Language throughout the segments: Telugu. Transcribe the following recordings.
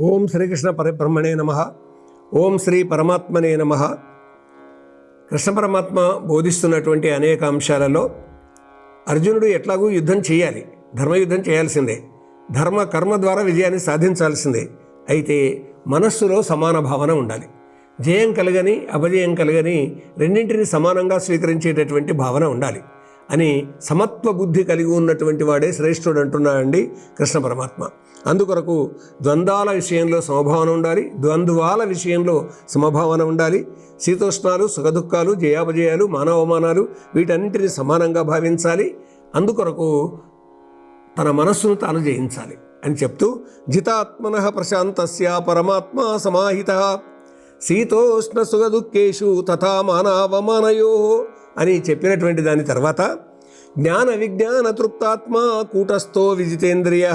ఓం శ్రీకృష్ణ పరబ్రహ్మణే నమః. ఓం శ్రీ పరమాత్మనే నమః. కృష్ణ పరమాత్మ బోధిస్తున్నటువంటి అనేక అంశాలలో అర్జునుడు ఎట్లాగూ యుద్ధం చేయాలి, ధర్మయుద్ధం చేయాల్సిందే, ధర్మ కర్మ ద్వారా విజయాన్ని సాధించాల్సిందే. అయితే మనస్సులో సమాన భావన ఉండాలి. జయం కలగని అపజయం కలగని రెండింటిని సమానంగా స్వీకరించేటటువంటి భావన ఉండాలి అని సమత్వ బుద్ధి కలిగి ఉన్నటువంటి వాడే శ్రేష్ఠుడు అంటున్నాడండి కృష్ణ పరమాత్మ. అందుకొరకు ద్వంద్వాల విషయంలో సమభావన ఉండాలి, ద్వంద్వాల విషయంలో సమభావన ఉండాలి. శీతోష్ణాలు, సుఖదుఖాలు, జయాపజయాలు, మానవమానాలు వీటన్నింటినీ సమానంగా భావించాలి. అందుకొరకు తన మనస్సును తాను జయించాలి అని చెప్తూ జితాత్మనః ప్రశాంతస్య పరమాత్మ సమాహితః శీతోష్ణ సుఖదుఖేషు తథా మానవమానయో అని చెప్పినటువంటి దాని తర్వాత జ్ఞాన విజ్ఞాన తృప్తాత్మ కూటస్థో విజితేంద్రియ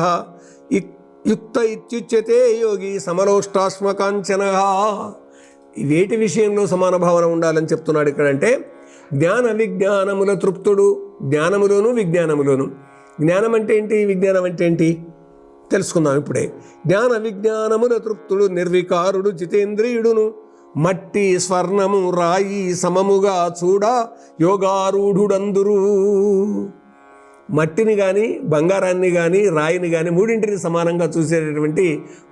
యుక్త ఇత్యుచ్యతే యోగి సమలోష్టాశ్మకాంచన. వేటి విషయంలో సమాన భావన ఉండాలని చెప్తున్నాడు ఇక్కడంటే జ్ఞాన విజ్ఞానముల తృప్తుడు, జ్ఞానములోను విజ్ఞానములోను. జ్ఞానం అంటే ఏంటి, విజ్ఞానం అంటే ఏంటి తెలుసుకుందాం ఇప్పుడే. జ్ఞాన విజ్ఞానముల తృప్తుడు, నిర్వికారుడు, జితేంద్రియుడును, మట్టి స్వర్ణము రాయి సమముగా చూడ యోగారూఢుడందురు. మట్టిని కానీ బంగారాన్ని కానీ రాయిని కానీ మూడింటిని సమానంగా చూసేటటువంటి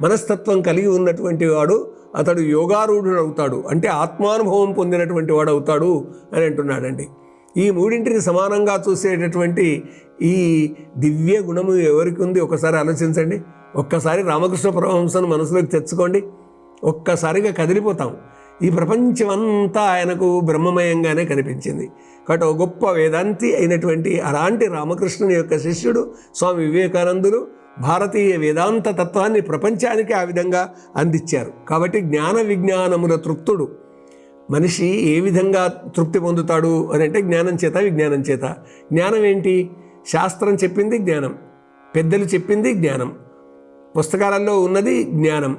మనస్తత్వం కలిగి ఉన్నటువంటి వాడు అతడు యోగారూఢుడు అవుతాడు, అంటే ఆత్మానుభవం పొందినటువంటి వాడు అవుతాడు అని అంటున్నాడండి. ఈ మూడింటిని సమానంగా చూసేటటువంటి ఈ దివ్య గుణము ఎవరికి ఉంది ఒకసారి ఆలోచించండి. ఒక్కసారి రామకృష్ణ పరమహంసను మనసులోకి తెచ్చుకోండి, ఒక్కసారిగా కదిలిపోతాం. ఈ ప్రపంచమంతా ఆయనకు బ్రహ్మమయంగానే కనిపించింది. కాబట్టి ఒక గొప్ప వేదాంతి అయినటువంటి అలాంటి రామకృష్ణుని యొక్క శిష్యుడు స్వామి వివేకానందులు భారతీయ వేదాంత తత్వాన్ని ప్రపంచానికి ఆ విధంగా అందించారు. కాబట్టి జ్ఞాన విజ్ఞానముల తృప్తుడు. మనిషి ఏ విధంగా తృప్తి పొందుతాడు అని అంటే జ్ఞానం చేత, విజ్ఞానం చేత. జ్ఞానం ఏంటి? శాస్త్రం చెప్పింది జ్ఞానం, పెద్దలు చెప్పింది జ్ఞానం, పుస్తకాలలో ఉన్నది జ్ఞానం.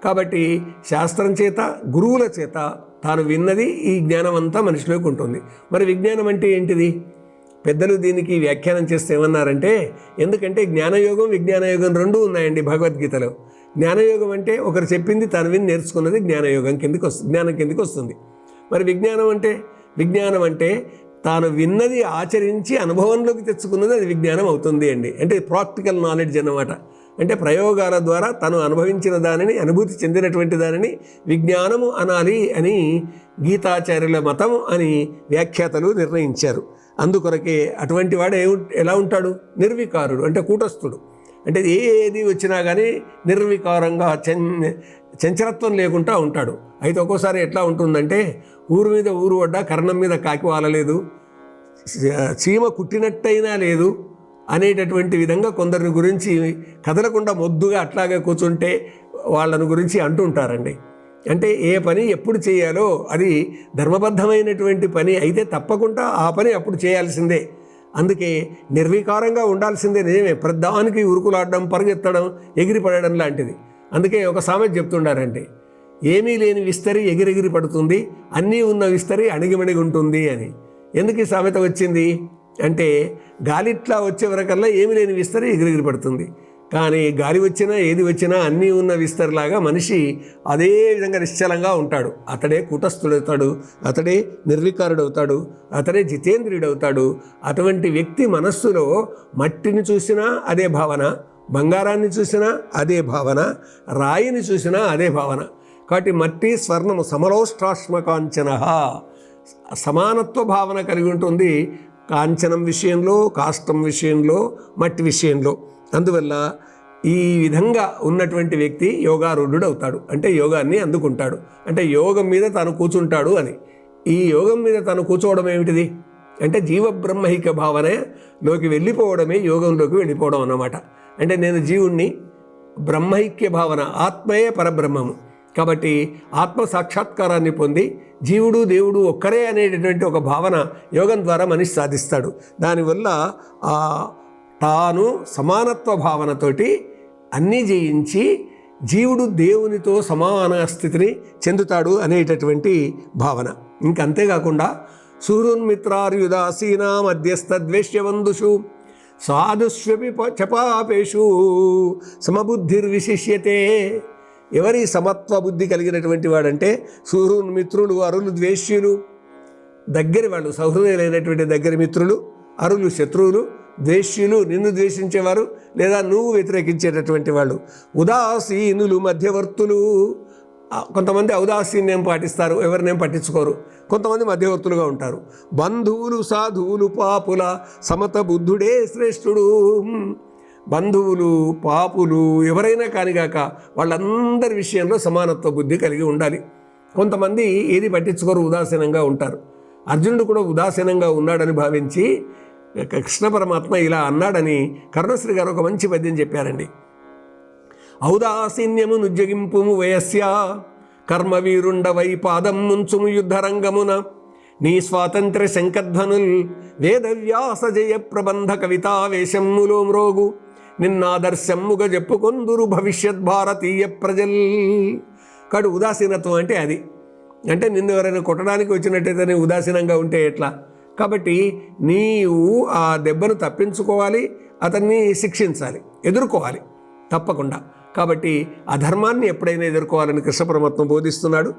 కాబట్టి శాస్త్రం చేత, గురువుల చేత తాను విన్నది ఈ జ్ఞానం అంతా మనిషిలోకి ఉంటుంది. మరి విజ్ఞానం అంటే ఏంటిది? పెద్దలు దీనికి వ్యాఖ్యానం చేస్తే ఏమన్నారంటే, ఎందుకంటే జ్ఞానయోగం విజ్ఞానయోగం రెండూ ఉన్నాయండి భగవద్గీతలో. జ్ఞానయోగం అంటే ఒకరు చెప్పింది తాను విని నేర్చుకున్నది జ్ఞానయోగం కిందకి వస్తుంది, జ్ఞానం కిందకి వస్తుంది. మరి విజ్ఞానం అంటే తాను విన్నది ఆచరించి అనుభవంలోకి తెచ్చుకున్నది అది విజ్ఞానం అవుతుంది అండి. అంటే ప్రాక్టికల్ నాలెడ్జ్ అన్నమాట. అంటే ప్రయోగాల ద్వారా తను అనుభవించిన దానిని, అనుభూతి చెందినటువంటి దానిని విజ్ఞానము అనాలి అని గీతాచార్యుల మతం అని వ్యాఖ్యాతలు నిర్ణయించారు. అందుకొరకే అటువంటి వాడు ఎలా ఉంటాడు? నిర్వికారుడు, అంటే కూటస్థుడు. అంటే ఏది వచ్చినా కానీ నిర్వికారంగా చంచలత్వం లేకుండా ఉంటాడు. అయితే ఒక్కోసారి ఎట్లా ఉంటుందంటే ఊరు మీద ఊరు పడ్డా కర్ణం మీద కాకి వాలలేదు, చీమ కుట్టినట్టయినా లేదు అనేటటువంటి విధంగా కొందరిని గురించి కదలకుండా మొద్దుగా అట్లాగే కూర్చుంటే వాళ్ళని గురించి అంటుంటారండి. అంటే ఏ పని ఎప్పుడు చేయాలో అది ధర్మబద్ధమైనటువంటి పని అయితే తప్పకుండా ఆ పని అప్పుడు చేయాల్సిందే. అందుకే నిర్వికారంగా ఉండాల్సిందే. నిజమే, ప్రధానికి ఉరుకులాడడం, పరుగెత్తడం, ఎగిరిపడడం లాంటిది. అందుకే ఒక సామెత చెప్తుండారంటే, ఏమీ లేని విస్తరి ఎగిరెగిరి పడుతుంది, అన్నీ ఉన్న విస్తరి అణిగిమణిగి ఉంటుంది అని. ఎందుకు ఈ సామెత వచ్చింది అంటే గాలిట్లా వచ్చే వరకల్లా ఏమీ లేని విస్తరి ఎగిరెగిరి పడుతుంది, కానీ గాలి వచ్చినా ఏది వచ్చినా అన్నీ ఉన్న విస్తరిలాగా మనిషి అదే విధంగా నిశ్చలంగా ఉంటాడు. అతడే కూటస్థుడవుతాడు, అతడే నిర్వికారుడవుతాడు, అతడే జితేంద్రియుడవుతాడు. అటువంటి వ్యక్తి మనస్సులో మట్టిని చూసినా అదే భావన, బంగారాన్ని చూసినా అదే భావన, రాయిని చూసినా అదే భావన. కాబట్టి మట్టి స్వర్ణము సమలోష్టాశ్మకాంచన, సమానత్వ భావన కలిగి ఉంటుంది కాంచనం విషయంలో, కాష్టం విషయంలో, మట్టి విషయంలో. అందువల్ల ఈ విధంగా ఉన్నటువంటి వ్యక్తి యోగారూఢుడు అవుతాడు, అంటే యోగాన్ని అందుకుంటాడు, అంటే యోగం మీద తాను కూర్చుంటాడు అని. ఈ యోగం మీద తాను కూర్చోవడం ఏమిటిది అంటే జీవబ్రహ్మైక్య భావనలోకి వెళ్ళిపోవడమే యోగంలోకి వెళ్ళిపోవడం అన్నమాట. అంటే నేను జీవుణ్ణి, బ్రహ్మైక్య భావన, ఆత్మయే పరబ్రహ్మము. కాబట్టి ఆత్మ సాక్షాత్కారాన్ని పొంది జీవుడు దేవుడు ఒక్కరే అనేటటువంటి ఒక భావన యోగం ద్వారా మనిషి సాధిస్తాడు. దానివల్ల తాను సమానత్వ భావనతోటి అన్నీ జయించి జీవుడు దేవునితో సమాన స్థితిని చెందుతాడు అనేటటువంటి భావన. ఇంకంతేకాకుండా సూర్యున్మిత్రార్యుదాసీనా మధ్యస్థద్వేష్యవందుషు సాధుష్వపి చపాపేషు సమబుద్ధిర్విశిష్యతే. ఎవరి సమత్వ బుద్ధి కలిగినటువంటి వాడంటే సూర్యులు మిత్రులు, అరులు ద్వేష్యులు, దగ్గరి వాళ్ళు, సౌహృదయులైనటువంటి దగ్గరి మిత్రులు, అరులు శత్రువులు, ద్వేష్యులు నిన్ను ద్వేషించేవారు లేదా నువ్వు వ్యతిరేకించేటటువంటి వాళ్ళు, ఉదాసీనులు మధ్యవర్తులు. కొంతమంది ఔదాసీన్యం పాటిస్తారు, ఎవరినేం పట్టించుకోరు. కొంతమంది మధ్యవర్తులుగా ఉంటారు. బంధువులు సాధువులు పాపుల సమత బుద్ధుడే శ్రేష్ఠుడు. బంధువులు పాపులు ఎవరైనా కానిగాక వాళ్ళందరి విషయంలో సమానత్వ బుద్ధి కలిగి ఉండాలి. కొంతమంది ఏది పట్టించుకోరు, ఉదాసీనంగా ఉంటారు. అర్జునుడు కూడా ఉదాసీనంగా ఉన్నాడని భావించి కృష్ణ పరమాత్మ ఇలా అన్నాడని కరుణశ్రీ గారు ఒక మంచి పద్యం చెప్పారండి. ఔదాసీన్యము నుజ్జగింపుము వయస్య కర్మవీరుండవై పాదం ముంచుము యుద్ధరంగమున నీ స్వాతంత్ర్య శంఖధ్వనుల్ వేదవ్యాస జయ ప్రబంధ కవితావేశమ్ములో మ్రోగు నిన్నాదర్శమ్ముగ చెప్పుకొందురు భవిష్యత్ భారతీయ ప్రజల్. కాడు ఉదాసీనత్వం అంటే అది. అంటే నిన్ను ఎవరైనా కొట్టడానికి వచ్చినట్టయితే నీ ఉదాసీనంగా ఉంటే ఎట్లా? కాబట్టి నీవు ఆ దెబ్బను తప్పించుకోవాలి, అతన్ని శిక్షించాలి, ఎదుర్కోవాలి తప్పకుండా. కాబట్టి ఆ ధర్మాన్ని ఎప్పుడైనా ఎదుర్కోవాలని కృష్ణ పరమాత్మ బోధిస్తున్నాడు.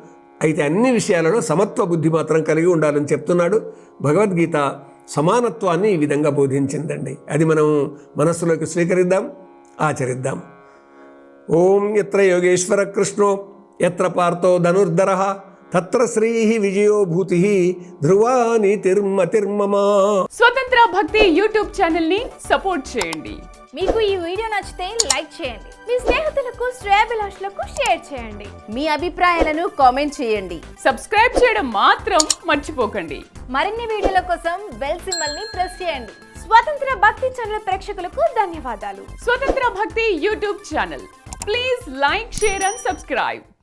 అయితే అన్ని విషయాలలో సమత్వ బుద్ధి మాత్రం కలిగి ఉండాలని చెప్తున్నాడు. భగవద్గీత సమానత్వాన్ని ఈ విధంగా బోధించిందండి. అది మనం మనస్సులోకి స్వీకరిద్దాం, ఆచరిద్దాం. ఓం యత్ర యోగేశ్వర కృష్ణో యత్ర పార్థో ధనుర్ధరః తత్ర శ్రీ విజయో భూతి ధ్రువా నీతిర్మతిర్మమ. స్వతంత్ర భక్తి యూట్యూబ్ ఛానల్ ని సపోర్ట్ చేయండి. మీకు ఈ వీడియో నచ్చితే లైక్ చేయండి, మీ స్నేహితులకు శ్రేయోభిలాషులకు షేర్ చేయండి, మీ అభిప్రాయాలను కామెంట్ చేయండి, సబ్స్క్రైబ్ చేయడం మాత్రం మర్చిపోకండి. మరిన్ని వీడియోల కోసం బెల్ సింబల్ ని ప్రెస్ చేయండి. స్వతంత్ర భక్తి ఛానల్ ప్రేక్షకులకు ధన్యవాదాలు. స్వతంత్ర భక్తి YouTube channel, please like, share and subscribe.